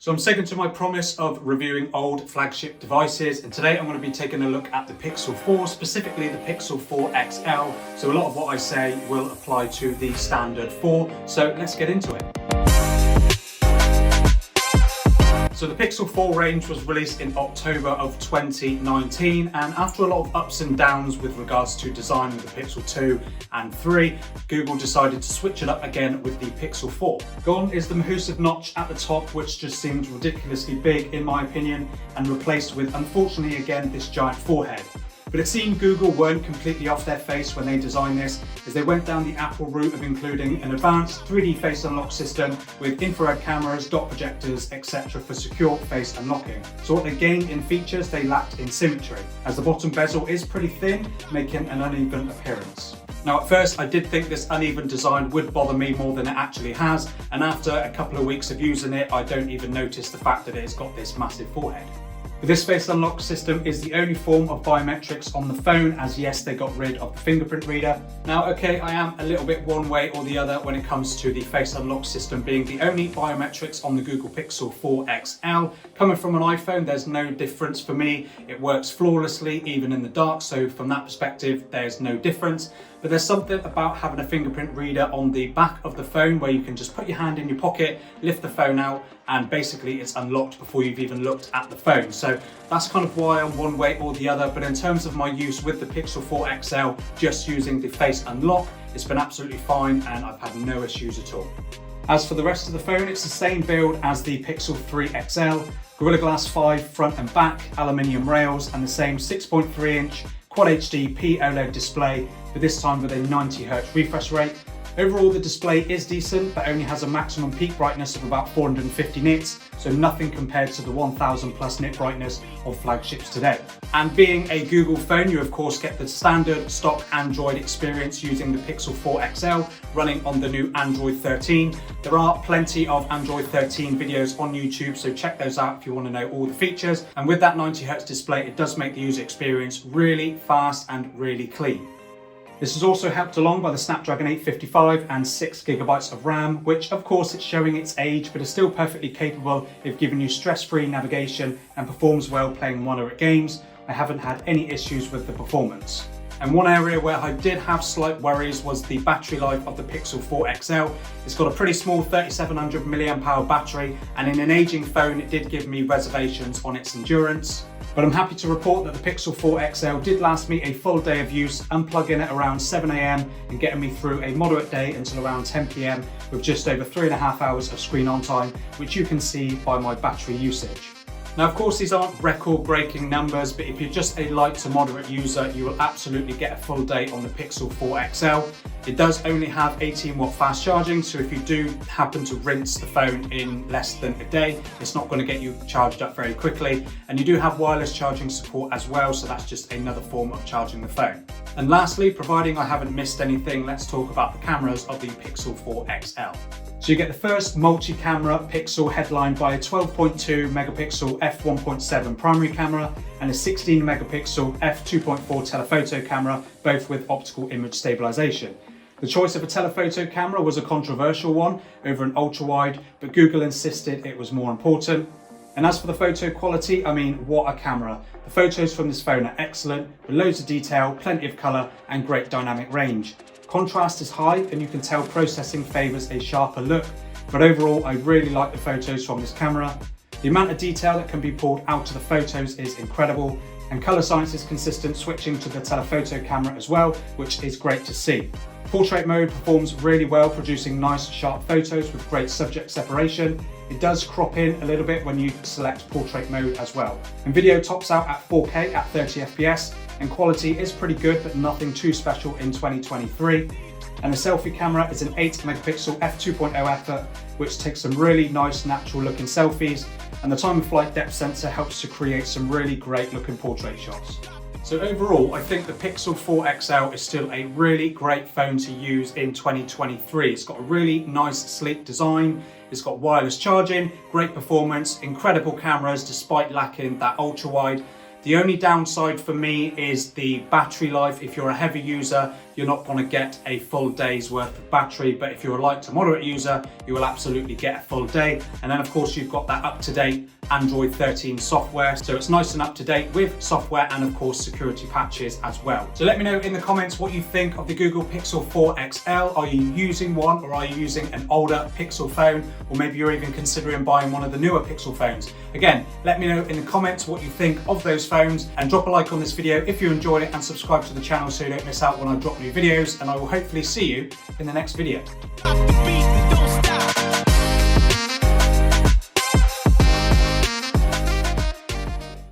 So I'm sticking to my promise of reviewing old flagship devices, and today I'm going to be taking a look at the Pixel 4, specifically the Pixel 4 XL. So a lot of what I say will apply to the standard 4, so let's get into it. So the Pixel 4 range was released in October of 2019, and after a lot of ups and downs with regards to design with the Pixel 2 and 3, Google decided to switch it up again with the Pixel 4. Gone is the massive notch at the top, which just seemed ridiculously big in my opinion, and replaced with, unfortunately again, this giant forehead. But it seemed Google weren't completely off their face when they designed this, as they went down the Apple route of including an advanced 3D face unlock system with infrared cameras, dot projectors, etc. for secure face unlocking. So what they gained in features, they lacked in symmetry, as the bottom bezel is pretty thin, making an uneven appearance. Now at first I did think this uneven design would bother me more than it actually has, and after a couple of weeks of using it, I don't even notice the fact that it's got this massive forehead. This face unlock system is the only form of biometrics on the phone, as yes, they got rid of the fingerprint reader. Now, okay, I am a little bit one way or the other when it comes to the face unlock system being the only biometrics on the Google Pixel 4 XL. Coming from an iPhone, there's no difference for me. It works flawlessly, even in the dark, so from that perspective, there's no difference. But there's something about having a fingerprint reader on the back of the phone where you can just put your hand in your pocket, lift the phone out, and basically it's unlocked before you've even looked at the phone. So that's kind of why I'm one way or the other. But in terms of my use with the Pixel 4 XL, just using the face unlock, it's been absolutely fine and I've had no issues at all. As for the rest of the phone, it's the same build as the Pixel 3 XL, Gorilla Glass 5 front and back, aluminium rails, and the same 6.3-inch Quad HD OLED display, but this time with a 90Hz refresh rate. Overall, the display is decent, but only has a maximum peak brightness of about 450 nits, so nothing compared to the 1000 plus nit brightness of flagships today. And being a Google phone, you of course get the standard stock Android experience using the Pixel 4 XL running on the new Android 13. There are plenty of Android 13 videos on YouTube, so check those out if you want to know all the features. And with that 90Hz display, it does make the user experience really fast and really clean. This is also helped along by the Snapdragon 855 and 6GB of RAM, which of course it's showing its age, but is still perfectly capable of giving you stress-free navigation and performs well playing moderate games. I haven't had any issues with the performance. And one area where I did have slight worries was the battery life of the Pixel 4 XL. It's got a pretty small 3700 mAh battery, and in an aging phone it did give me reservations on its endurance. But I'm happy to report that the Pixel 4 XL did last me a full day of use, unplugging it around 7 AM and getting me through a moderate day until around 10 PM with just over 3.5 hours of screen on time, which you can see by my battery usage. Now, of course, these aren't record-breaking numbers, but if you're just a light to moderate user, you will absolutely get a full day on the Pixel 4 XL. It does only have 18-watt fast charging, so if you do happen to rinse the phone in less than a day, it's not going to get you charged up very quickly. And you do have wireless charging support as well, so that's just another form of charging the phone. And lastly, providing I haven't missed anything, let's talk about the cameras of the Pixel 4 XL. So you get the first multi-camera Pixel headlined by a 12.2 megapixel f1.7 primary camera and a 16 megapixel f2.4 telephoto camera, both with optical image stabilization. The choice of a telephoto camera was a controversial one over an ultra-wide, but Google insisted it was more important. And as for the photo quality, I mean, what a camera. The photos from this phone are excellent, with loads of detail, plenty of color, and great dynamic range. Contrast is high, and you can tell processing favors a sharper look, but overall I really like the photos from this camera. The amount of detail that can be pulled out of the photos is incredible, and color science is consistent, switching to the telephoto camera as well, which is great to see. Portrait mode performs really well, producing nice sharp photos with great subject separation. It does crop in a little bit when you select portrait mode as well. And video tops out at 4K at 30 FPS, and quality is pretty good, but nothing too special in 2023. And the selfie camera is an 8 megapixel f2.0 effort, which takes some really nice natural looking selfies, and the time of flight depth sensor helps to create some really great looking portrait shots. So overall, I think the Pixel 4 XL is still a really great phone to use in 2023. It's got a really nice, sleek design. It's got wireless charging, great performance, incredible cameras despite lacking that ultra-wide. The only downside for me is the battery life. If you're a heavy user, you're not going to get a full day's worth of battery, but if you're a light to moderate user, you will absolutely get a full day. And then of course you've got that up-to-date Android 13 software, so it's nice and up to date with software and of course security patches as well. So let me know in the comments what you think of the Google Pixel 4 XL. Are you using one, or are you using an older Pixel phone, or maybe you're even considering buying one of the newer Pixel phones? Again, let me know in the comments what you think of those phones, and drop a like on this video if you enjoyed it, and subscribe to the channel so you don't miss out when I drop new videos, and I will hopefully see you in the next video.